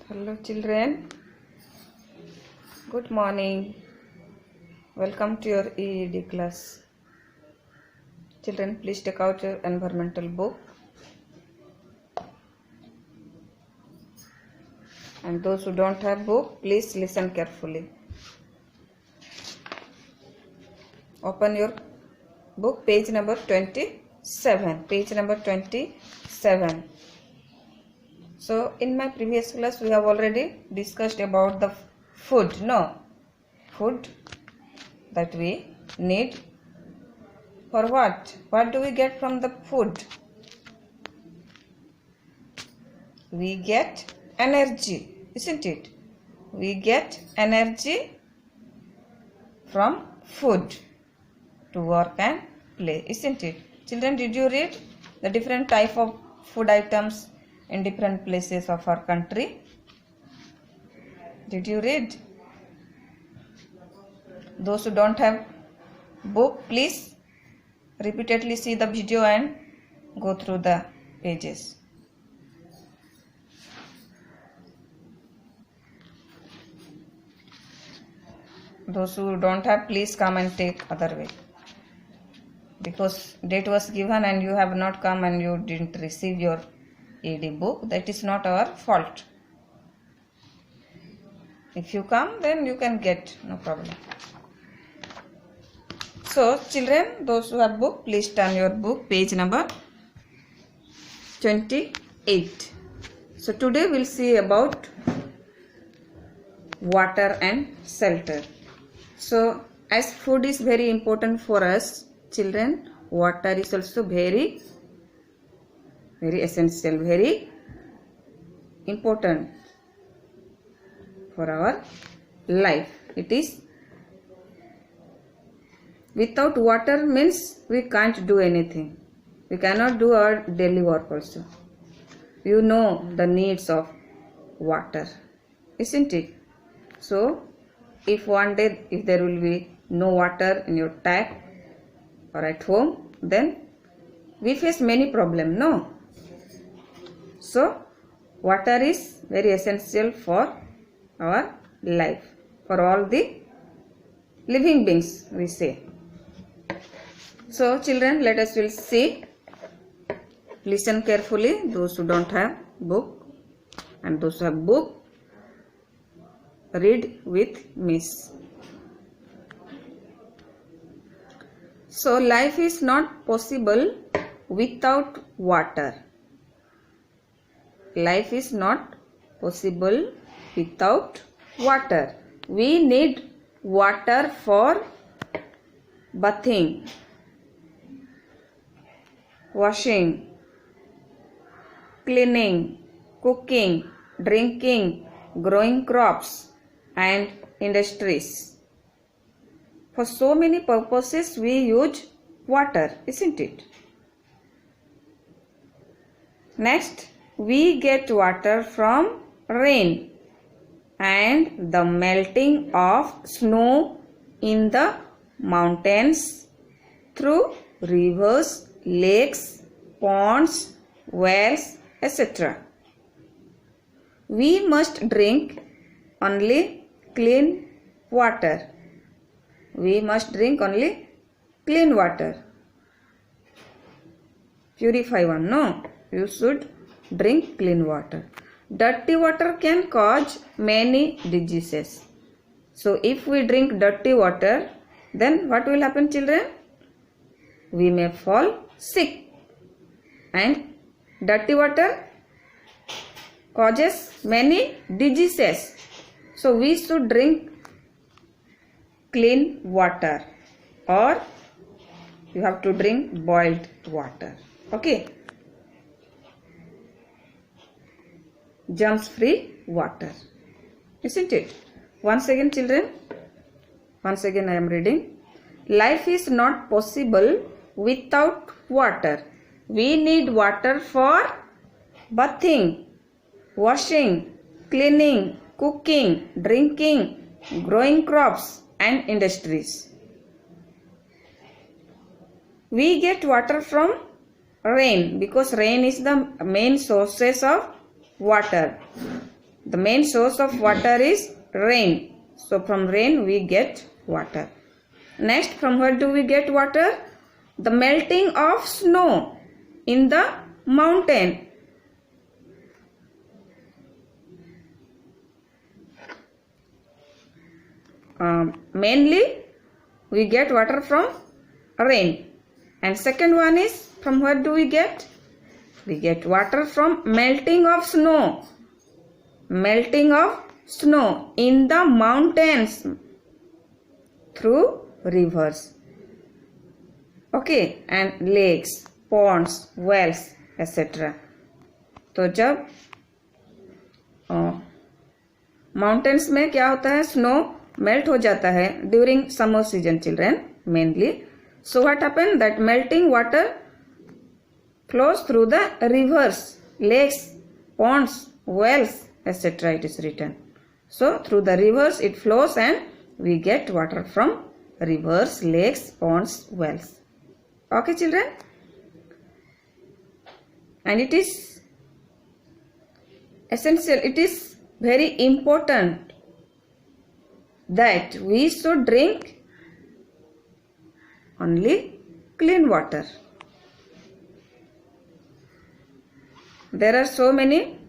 Hello children, good morning. Welcome to your EED class. Children, please take out your environmental book. And those who don't have book, please listen carefully. Open your book, page number 27. Page number 27. So, in my previous class, we have already discussed about the food that we need. For what? What do we get from the food? We get energy, isn't it? We get energy from food to work and play, isn't it? Children, did you read the different type of food items in different places of our country? Did you read? Those who don't have book, please repeatedly see the video and go through the pages. Those who don't have, please come and take other way. Because date was given and you have not come and you didn't receive your ED book, that is not our fault. If you come, then you can get, no problem. So, children, those who have book, please turn your book, page number 28. So, today we'll see about water and shelter. So, as food is very important for us, children, water is also very essential, very important for our life. It is, without water means we can't do anything. We cannot do our daily work also. You know the needs of water, isn't it? So, if one day, if there will be no water in your tap or at home, then we face many problems, no? So, water is very essential for our life, for all the living beings, we say. So, children, let us will see. Listen carefully, those who don't have book, and those who have book, read with me. So, life is not possible without water. Life is not possible without water. We need water for bathing, washing, cleaning, cooking, drinking, growing crops and industries. For so many purposes we use water, isn't it? Next, we get water from rain and the melting of snow in the mountains, through rivers, lakes, ponds, wells, etc. We must drink only clean water. We must drink only clean water. Purify one, no? You should drink clean water. Dirty water can cause many diseases. So, if we drink dirty water, then what will happen, children? We may fall sick. And dirty water causes many diseases. So, we should drink clean water, or you have to drink boiled water. Okay. Germs free water, isn't it? Once again, children, once again I am reading. Life is not possible without water. We need water for bathing, washing, cleaning, cooking, drinking, growing crops and industries. We get water from rain because rain is the main sources of water. The main source of water is rain. So from rain we get water. Next, from where do we get water? The melting of snow in the mountain. Mainly we get water from rain. And second one is, from where do we get? We get water from melting of snow. Melting of snow in the mountains through rivers. Okay, and lakes, ponds, wells, etc. तो जब mountains में क्या होता है, snow melt हो जाता है during summer season children mainly. So what happened? That melting water flows through the rivers, lakes, ponds, wells, etc. It is written. So through the rivers it flows and we get water from rivers, lakes, ponds, wells. Okay children? And it is essential, it is very important that we should drink only clean water. There are so many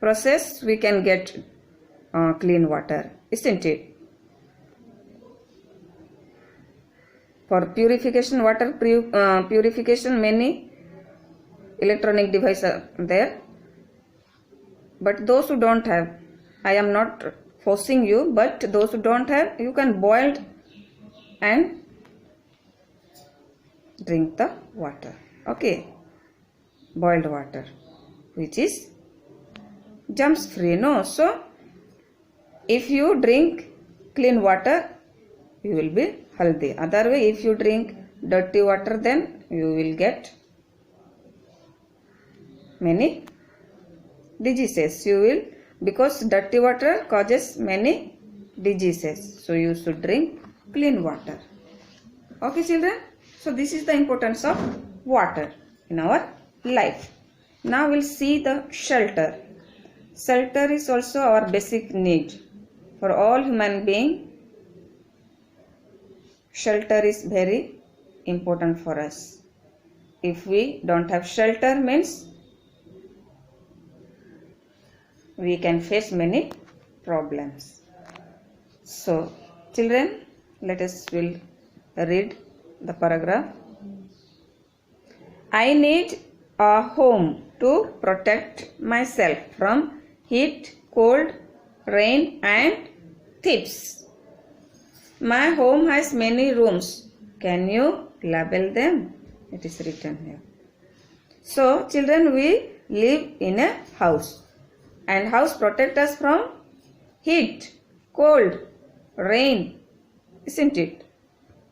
process we can get clean water, isn't it? For purification, water purification, many electronic devices are there. But those who don't have, I am not forcing you, but those who don't have, you can boil and drink the water. Okay, boiled water, which is germs free. No, so if you drink clean water, you will be healthy. Other way, if you drink dirty water, then you will get many diseases. You will, because dirty water causes many diseases. So you should drink clean water. Okay children, so this is the importance of water in our life. Now we'll see the shelter. Shelter is also our basic need for all human beings. Shelter is very important for us. If we don't have shelter, means we can face many problems. So children, let us will read the paragraph. I need a home to protect myself from heat, cold, rain and thieves. My home has many rooms. Can you label them? It is written here. So children, we live in a house, and house protect us from heat, cold, rain, isn't it?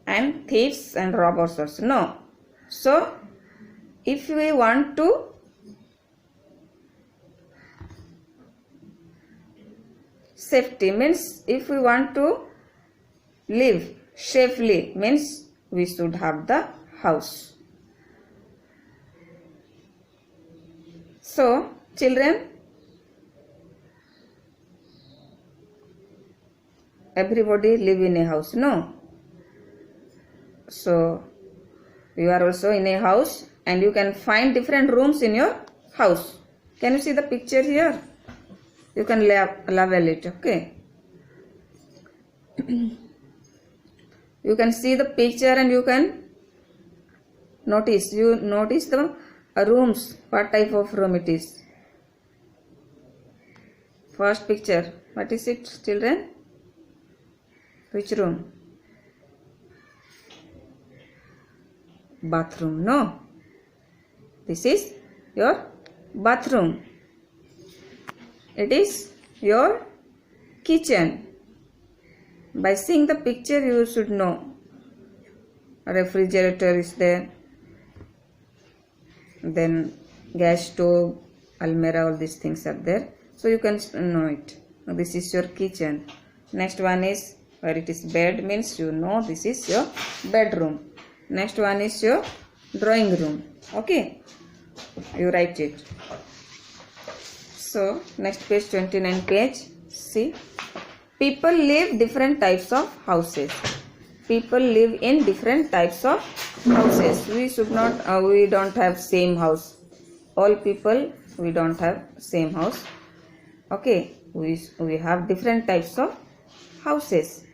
And thieves and robbers also. No. So if we want to safety, means if we want to live safely, means we should have the house. So children, everybody live in a house, no? So you are also in a house and you can find different rooms in your house. Can you see the picture here? You can label it, okay? You can see the picture and you can notice. You notice the rooms, what type of room it is. First picture, what is it children? Which room? Bathroom, no? This is your bathroom. It is your kitchen. By seeing the picture you should know. A refrigerator is there. Then gas stove, almirah, all these things are there. So you can know it. This is your kitchen. Next one is where it is bed, means you know this is your bedroom. Next one is your drawing room. Okay, you write it. So next page, 29 page. See, people live different types of houses. People live in different types of houses. We should not, we don't have same house. All people, we don't have same house. Okay, we have different types of houses.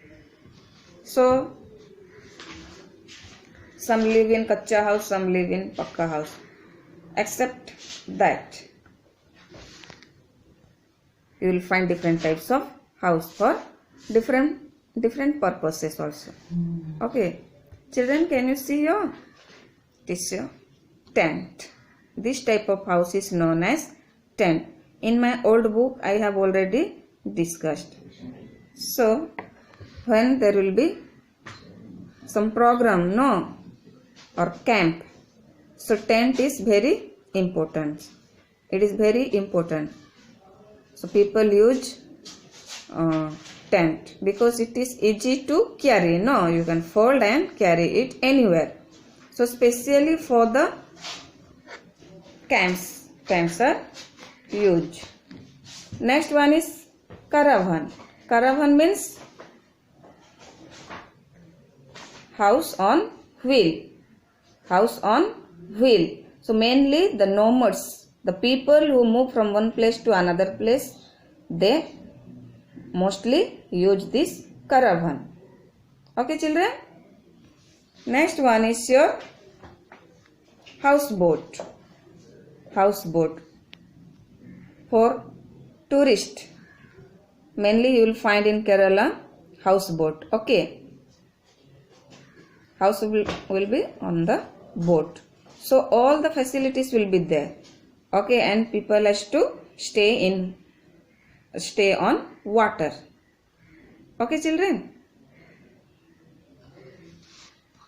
So some live in kacha house, some live in pakka house. Except that you will find different types of house for different purposes also. Okay, children, can you see your this your tent? This type of house is known as tent. In my old book I have already discussed. So when there will be some program, no, or camp, so tent is very important. It is very important. So people use tent because it is easy to carry. No, you can fold and carry it anywhere. So specially for the camps are used. Next one is caravan. Caravan means house on wheel. House on wheel. So mainly the nomads, the people who move from one place to another place, they mostly use this caravan. Okay, children. Next one is your houseboat. Houseboat for tourist. Mainly you will find in Kerala houseboat. Okay. House will be on the boat. So all the facilities will be there. Okay, and people has to stay on water. Okay, children.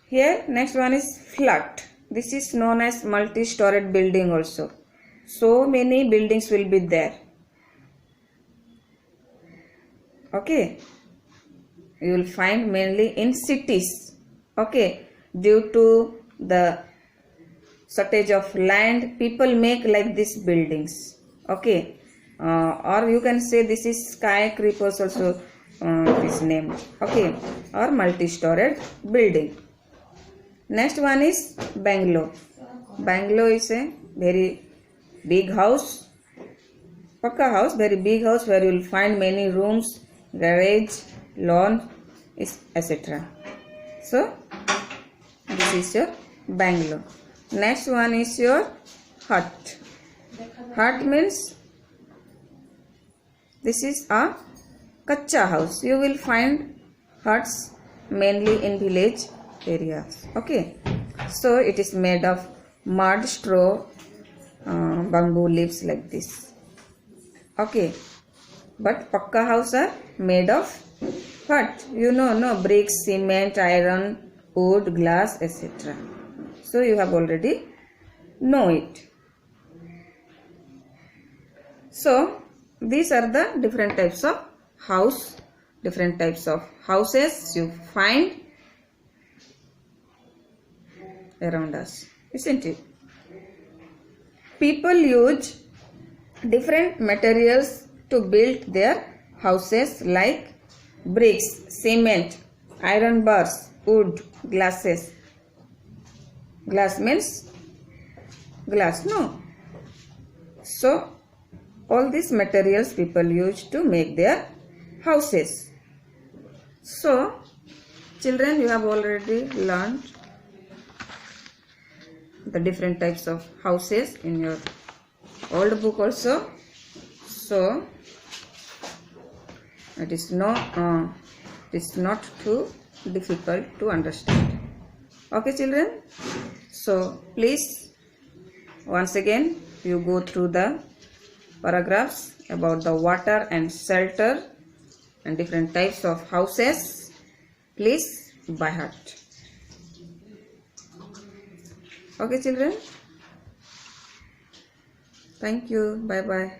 Here next one is flat. This is known as multi-storied building also. So many buildings will be there. Okay, you will find mainly in cities. Okay, due to the shortage of land, people make like these buildings. Okay, or you can say this is skyscrapers also, this name. Okay, or multi-storied building. Next one is bungalow. Bungalow is a very big house, pakka house, very big house where you will find many rooms, garage, lawn, etc. So this is your bungalow. Next one is your hut. Hut means this is a kacha house. You will find huts mainly in village areas. Okay, so it is made of mud, straw, bamboo leaves like this. Okay, but pakka house are made of hut. You know, no, bricks, cement, iron, wood, glass, etc. So you have already know it. So these are the different types of house, different types of houses you find around us, isn't it? People use different materials to build their houses like bricks, cement, iron bars, wood, glasses. Glass means glass, no? So all these materials people use to make their houses. So children, you have already learned the different types of houses in your old book also. So it is not too difficult to understand. Okay, children. So please once again you go through the paragraphs about the water and shelter and different types of houses, please, by heart. Okay, children. Thank you. Bye bye.